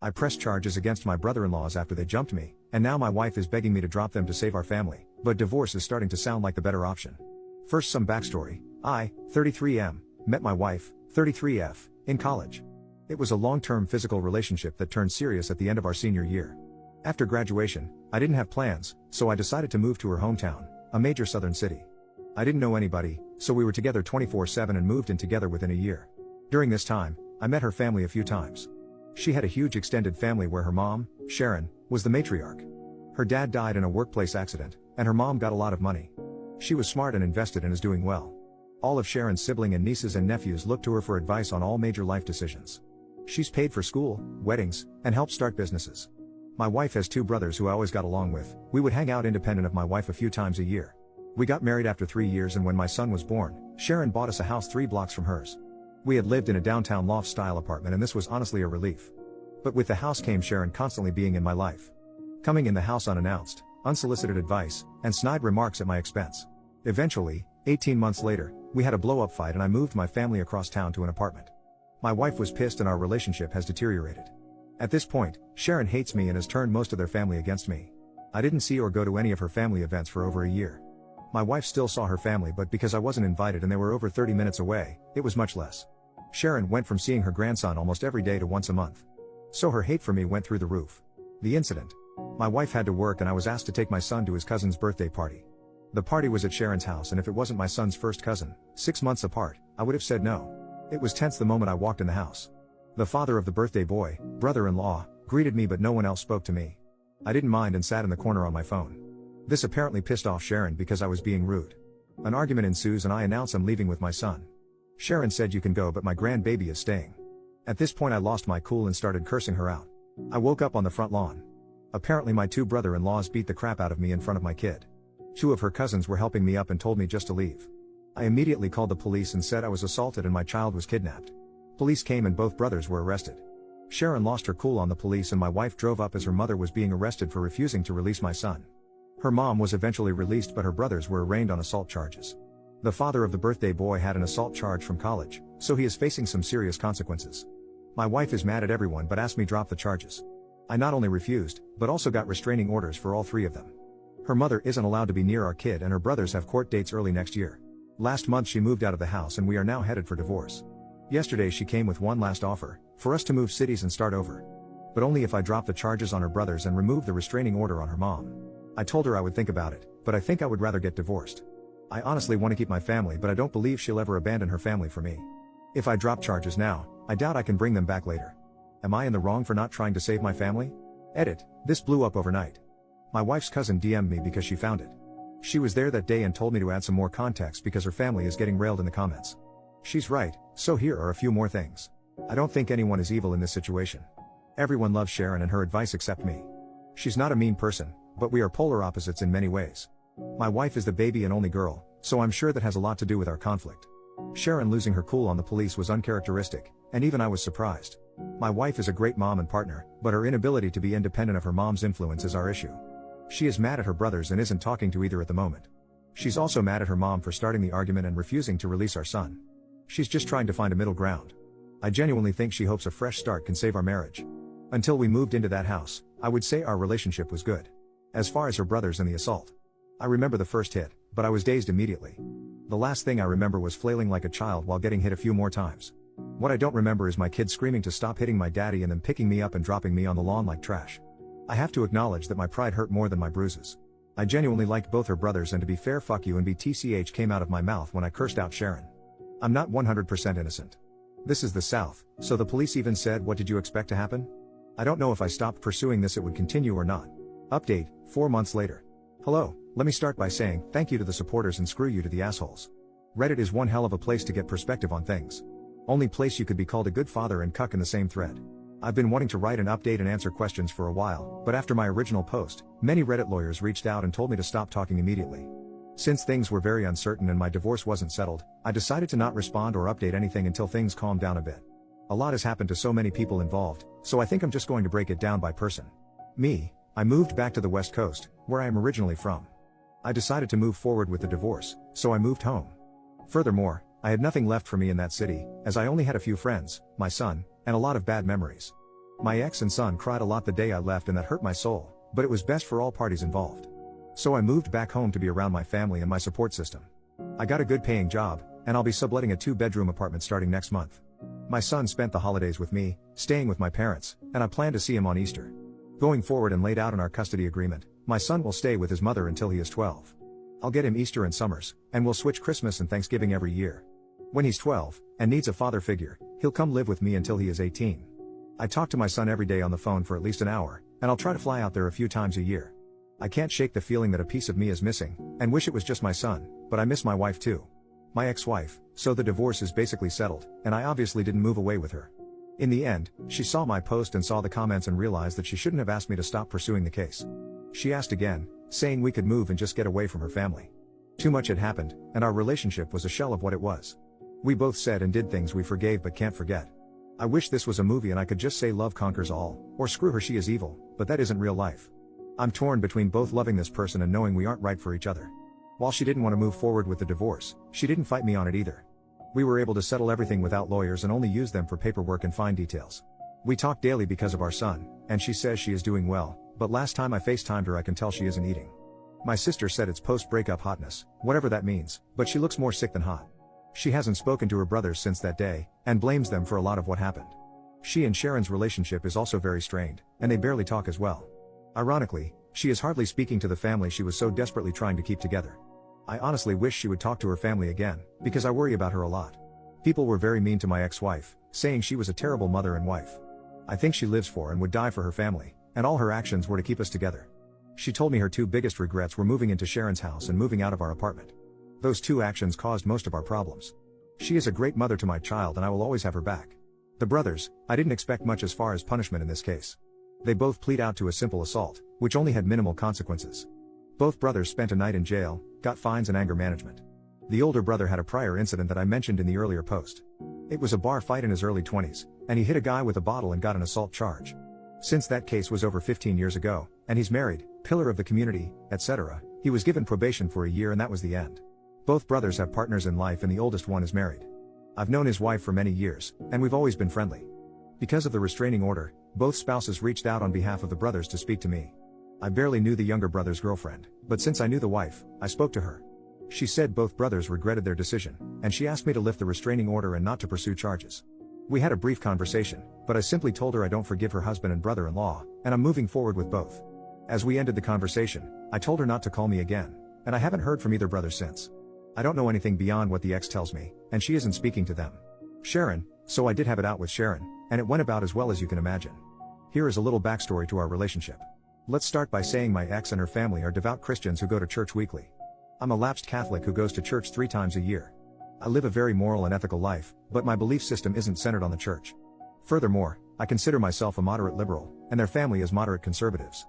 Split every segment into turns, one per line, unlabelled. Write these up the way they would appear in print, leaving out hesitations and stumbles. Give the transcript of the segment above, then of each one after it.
I pressed charges against my brother-in-laws after they jumped me, and now my wife is begging me to drop them to save our family, but divorce is starting to sound like the better option. First, some backstory. I, 33M, met my wife, 33F, in college. It was a long-term physical relationship that turned serious at the end of our senior year. After graduation, I didn't have plans, so I decided to move to her hometown, a major southern city. I didn't know anybody, so we were together 24/7 and moved in together within a year. During this time, I met her family a few times. She had a huge extended family where her mom, Sharon, was the matriarch. Her dad died in a workplace accident, and her mom got a lot of money. She was smart and invested and is doing well. All of Sharon's siblings and nieces and nephews look to her for advice on all major life decisions. She's paid for school, weddings, and helped start businesses. My wife has two brothers who I always got along with. We would hang out independent of my wife a few times a year. We got married after 3 years, and when my son was born, Sharon bought us a house 3 blocks from hers. We had lived in a downtown loft-style apartment, and this was honestly a relief. But with the house came Sharon constantly being in my life. Coming in the house unannounced, unsolicited advice, and snide remarks at my expense. Eventually, 18 months later, we had a blow-up fight and I moved my family across town to an apartment. My wife was pissed and our relationship has deteriorated. At this point, Sharon hates me and has turned most of their family against me. I didn't see or go to any of her family events for over a year. My wife still saw her family, but because I wasn't invited and they were over 30 minutes away, it was much less. Sharon went from seeing her grandson almost every day to once a month. So her hate for me went through the roof. The incident. My wife had to work and I was asked to take my son to his cousin's birthday party. The party was at Sharon's house, and if it wasn't my son's first cousin, 6 months apart, I would have said no. It was tense the moment I walked in the house. The father of the birthday boy, brother-in-law, greeted me, but no one else spoke to me. I didn't mind and sat in the corner on my phone. This apparently pissed off Sharon because I was being rude. An argument ensues and I announce I'm leaving with my son. Sharon said, "You can go, but my grandbaby is staying." At this point I lost my cool and started cursing her out. I woke up on the front lawn. Apparently my two brother-in-laws beat the crap out of me in front of my kid. 2 of her cousins were helping me up and told me just to leave. I immediately called the police and said I was assaulted and my child was kidnapped. Police came and both brothers were arrested. Sharon lost her cool on the police and my wife drove up as her mother was being arrested for refusing to release my son. Her mom was eventually released, but her brothers were arraigned on assault charges. The father of the birthday boy had an assault charge from college, so he is facing some serious consequences. My wife is mad at everyone but asked me drop the charges. I not only refused, but also got restraining orders for all 3 of them. Her mother isn't allowed to be near our kid and her brothers have court dates early next year. Last month she moved out of the house and we are now headed for divorce. Yesterday she came with one last offer, for us to move cities and start over. But only if I drop the charges on her brothers and remove the restraining order on her mom. I told her I would think about it, but I think I would rather get divorced. I honestly want to keep my family, but I don't believe she'll ever abandon her family for me. If I drop charges now, I doubt I can bring them back later. Am I in the wrong for not trying to save my family? Edit. This blew up overnight. My wife's cousin DM'd me because she found it. She was there that day and told me to add some more context because her family is getting railed in the comments. She's right, so here are a few more things. I don't think anyone is evil in this situation. Everyone loves Sharon and her advice except me. She's not a mean person, but we are polar opposites in many ways. My wife is the baby and only girl, so I'm sure that has a lot to do with our conflict. Sharon losing her cool on the police was uncharacteristic, and even I was surprised. My wife is a great mom and partner, but her inability to be independent of her mom's influence is our issue. She is mad at her brothers and isn't talking to either at the moment. She's also mad at her mom for starting the argument and refusing to release our son. She's just trying to find a middle ground. I genuinely think she hopes a fresh start can save our marriage. Until we moved into that house, I would say our relationship was good. As far as her brothers and the assault, I remember the first hit, but I was dazed immediately. The last thing I remember was flailing like a child while getting hit a few more times. What I don't remember is my kids screaming to stop hitting my daddy and then picking me up and dropping me on the lawn like trash. I have to acknowledge that my pride hurt more than my bruises. I genuinely liked both her brothers, and to be fair, fuck you and BTCH came out of my mouth when I cursed out Sharon. I'm not 100% innocent. This is the South, so the police even said, "What did you expect to happen?" I don't know if I stopped pursuing this it would continue or not. Update, 4 months later. Hello, let me start by saying, thank you to the supporters and screw you to the assholes. Reddit is one hell of a place to get perspective on things. Only place you could be called a good father and cuck in the same thread. I've been wanting to write an update and answer questions for a while, but after my original post, many Reddit lawyers reached out and told me to stop talking immediately. Since things were very uncertain and my divorce wasn't settled, I decided to not respond or update anything until things calmed down a bit. A lot has happened to so many people involved, so I think I'm just going to break it down by person. Me, I moved back to the West Coast, where I am originally from. I decided to move forward with the divorce, so I moved home. Furthermore, I had nothing left for me in that city, as I only had a few friends, my son, and a lot of bad memories. My ex and son cried a lot the day I left and that hurt my soul, but it was best for all parties involved. So I moved back home to be around my family and my support system. I got a good paying job, and I'll be subletting a 2-bedroom apartment starting next month. My son spent the holidays with me, staying with my parents, and I plan to see him on Easter. Going forward and laid out in our custody agreement, my son will stay with his mother until he is 12. I'll get him Easter and summers, and we'll switch Christmas and Thanksgiving every year. When he's 12, and needs a father figure, he'll come live with me until he is 18. I talk to my son every day on the phone for at least an hour, and I'll try to fly out there a few times a year. I can't shake the feeling that a piece of me is missing, and wish it was just my son, but I miss my wife too. My ex-wife, so the divorce is basically settled, and I obviously didn't move away with her. In the end, she saw my post and saw the comments and realized that she shouldn't have asked me to stop pursuing the case. She asked again, saying we could move and just get away from her family. Too much had happened, and our relationship was a shell of what it was. We both said and did things we forgave but can't forget. I wish this was a movie and I could just say love conquers all, or screw her she is evil, but that isn't real life. I'm torn between both loving this person and knowing we aren't right for each other. While she didn't want to move forward with the divorce, she didn't fight me on it either. We were able to settle everything without lawyers and only use them for paperwork and fine details. We talk daily because of our son, and she says she is doing well, but last time I FaceTimed her I can tell she isn't eating. My sister said it's post-breakup hotness, whatever that means, but she looks more sick than hot. She hasn't spoken to her brothers since that day, and blames them for a lot of what happened. She and Sharon's relationship is also very strained, and they barely talk as well. Ironically, she is hardly speaking to the family she was so desperately trying to keep together. I honestly wish she would talk to her family again, because I worry about her a lot. People were very mean to my ex-wife, saying she was a terrible mother and wife. I think she lives for and would die for her family, and all her actions were to keep us together. She told me her 2 biggest regrets were moving into Sharon's house and moving out of our apartment. Those 2 actions caused most of our problems. She is a great mother to my child and I will always have her back. The brothers, I didn't expect much as far as punishment in this case. They both plead out to a simple assault, which only had minimal consequences. Both brothers spent a night in jail, got fines and anger management. The older brother had a prior incident that I mentioned in the earlier post. It was a bar fight in his early 20s, and he hit a guy with a bottle and got an assault charge. Since that case was over 15 years ago, and he's married, pillar of the community, etc., he was given probation for a year and that was the end. Both brothers have partners in life and the oldest one is married. I've known his wife for many years, and we've always been friendly. Because of the restraining order, both spouses reached out on behalf of the brothers to speak to me. I barely knew the younger brother's girlfriend, but since I knew the wife, I spoke to her. She said both brothers regretted their decision, and she asked me to lift the restraining order and not to pursue charges. We had a brief conversation, but I simply told her I don't forgive her husband and brother-in-law, and I'm moving forward with both. As we ended the conversation, I told her not to call me again, and I haven't heard from either brother since. I don't know anything beyond what the ex tells me, and she isn't speaking to them. Sharon, so I did have it out with Sharon, and it went about as well as you can imagine. Here is a little backstory to our relationship. Let's start by saying my ex and her family are devout Christians who go to church weekly. I'm a lapsed Catholic who goes to church 3 times a year. I live a very moral and ethical life, but my belief system isn't centered on the church. Furthermore, I consider myself a moderate liberal, and their family is moderate conservatives.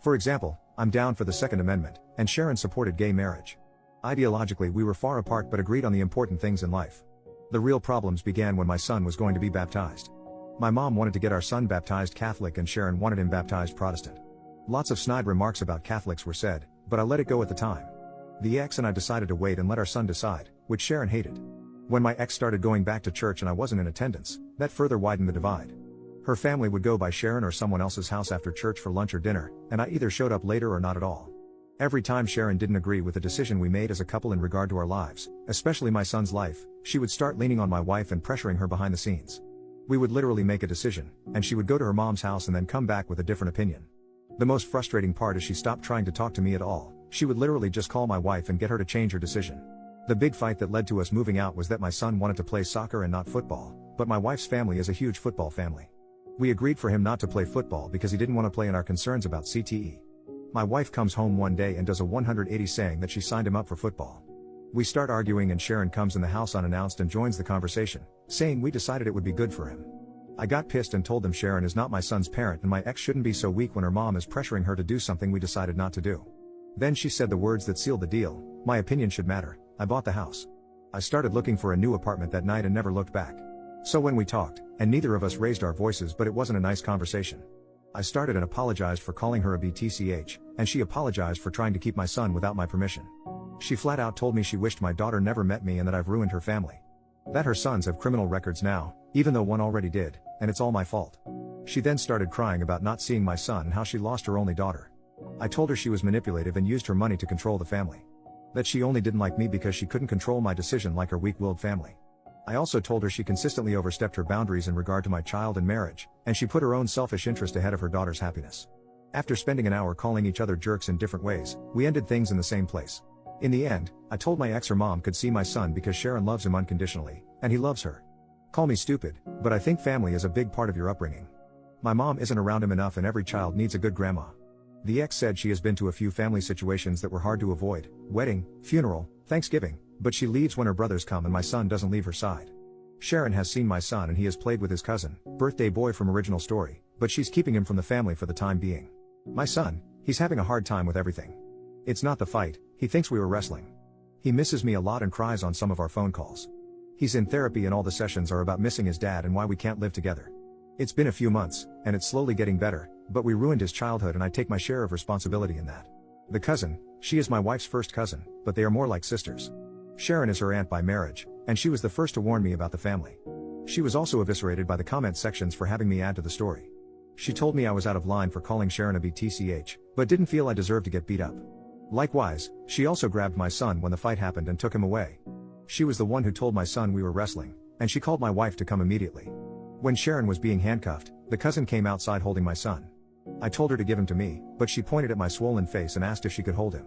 For example, I'm down for the Second Amendment, and Sharon supported gay marriage. Ideologically we were far apart but agreed on the important things in life. The real problems began when my son was going to be baptized. My mom wanted to get our son baptized Catholic and Sharon wanted him baptized Protestant. Lots of snide remarks about Catholics were said, but I let it go at the time. The ex and I decided to wait and let our son decide, which Sharon hated. When my ex started going back to church and I wasn't in attendance, that further widened the divide. Her family would go by Sharon or someone else's house after church for lunch or dinner, and I either showed up later or not at all. Every time Sharon didn't agree with the decision we made as a couple in regard to our lives, especially my son's life, she would start leaning on my wife and pressuring her behind the scenes. We would literally make a decision, and she would go to her mom's house and then come back with a different opinion. The most frustrating part is she stopped trying to talk to me at all. She would literally just call my wife and get her to change her decision. The big fight that led to us moving out was that my son wanted to play soccer and not football, but my wife's family is a huge football family. We agreed for him not to play football because he didn't want to play in our concerns about CTE. My wife comes home one day and does a 180 saying that she signed him up for football. We start arguing and Sharon comes in the house unannounced and joins the conversation, saying we decided it would be good for him. I got pissed and told them Sharon is not my son's parent and my ex shouldn't be so weak when her mom is pressuring her to do something we decided not to do. Then she said the words that sealed the deal, my opinion should matter. I bought the house. I started looking for a new apartment that night and never looked back. So when we talked, and neither of us raised our voices but it wasn't a nice conversation. I started and apologized for calling her a BTCH, and she apologized for trying to keep my son without my permission. She flat out told me she wished my daughter never met me and that I've ruined her family. That her sons have criminal records now, even though one already did, and it's all my fault. She then started crying about not seeing my son and how she lost her only daughter. I told her she was manipulative and used her money to control the family. That she only didn't like me because she couldn't control my decision like her weak-willed family. I also told her she consistently overstepped her boundaries in regard to my child and marriage, and she put her own selfish interest ahead of her daughter's happiness. After spending an hour calling each other jerks in different ways, we ended things in the same place. In the end, I told my ex her mom could see my son because Sharon loves him unconditionally, and he loves her. Call me stupid, but I think family is a big part of your upbringing. My mom isn't around him enough and every child needs a good grandma. The ex said she has been to a few family situations that were hard to avoid: wedding, funeral, Thanksgiving, but she leaves when her brothers come and my son doesn't leave her side. Sharon has seen my son and he has played with his cousin, birthday boy from Original Story, but she's keeping him from the family for the time being. My son, he's having a hard time with everything. It's not the fight, he thinks we were wrestling. He misses me a lot and cries on some of our phone calls. He's in therapy and all the sessions are about missing his dad and why we can't live together. It's been a few months, and it's slowly getting better, but we ruined his childhood and I take my share of responsibility in that. The cousin, she is my wife's first cousin, but they are more like sisters. Sharon is her aunt by marriage, and she was the first to warn me about the family. She was also eviscerated by the comment sections for having me add to the story. She told me I was out of line for calling Sharon a BTCH, but didn't feel I deserved to get beat up. Likewise, she also grabbed my son when the fight happened and took him away. She was the one who told my son we were wrestling, and she called my wife to come immediately. When Sharon was being handcuffed, the cousin came outside holding my son. I told her to give him to me, but she pointed at my swollen face and asked if she could hold him.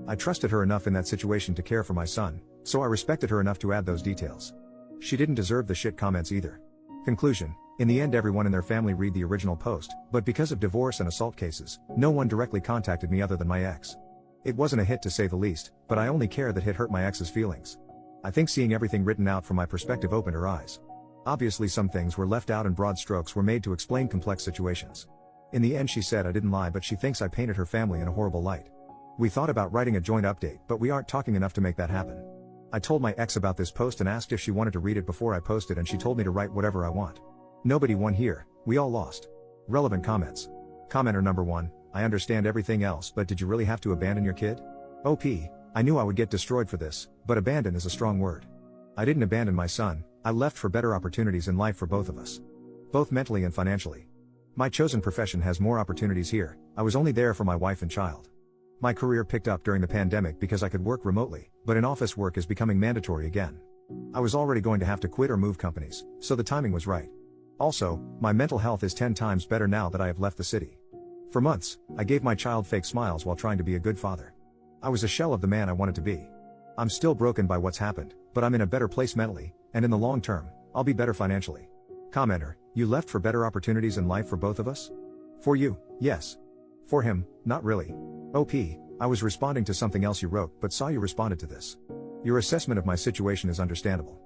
I trusted her enough in that situation to care for my son, so I respected her enough to add those details. She didn't deserve the shit comments either. Conclusion: in the end everyone in their family read the original post, but because of divorce and assault cases, no one directly contacted me other than my ex. It wasn't a hit to say the least, but I only care that hit hurt my ex's feelings. I think seeing everything written out from my perspective opened her eyes. Obviously some things were left out and broad strokes were made to explain complex situations. In the end she said I didn't lie, but she thinks I painted her family in a horrible light. We thought about writing a joint update, but we aren't talking enough to make that happen. I told my ex about this post and asked if she wanted to read it before I posted, and she told me to write whatever I want. Nobody won here, we all lost. Relevant comments. Commenter number 1, I understand everything else, but did you really have to abandon your kid? OP, I knew I would get destroyed for this, but abandon is a strong word. I didn't abandon my son, I left for better opportunities in life for both of us. Both mentally and financially. My chosen profession has more opportunities here, I was only there for my wife and child. My career picked up during the pandemic because I could work remotely, but in-office work is becoming mandatory again. I was already going to have to quit or move companies, so the timing was right. Also, my mental health is 10 times better now that I have left the city. For months, I gave my child fake smiles while trying to be a good father. I was a shell of the man I wanted to be. I'm still broken by what's happened, but I'm in a better place mentally, and in the long term, I'll be better financially. Commenter, you left for better opportunities in life for both of us? For you, yes. For him, not really. OP, I was responding to something else you wrote, but saw you responded to this. Your assessment of my situation is understandable.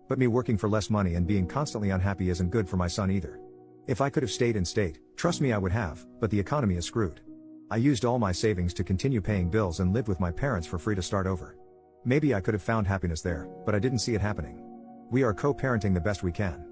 But me working for less money and being constantly unhappy isn't good for my son either. If I could have stayed in state, trust me I would have, but the economy is screwed. I used all my savings to continue paying bills and lived with my parents for free to start over. Maybe I could have found happiness there, but I didn't see it happening. We are co-parenting the best we can.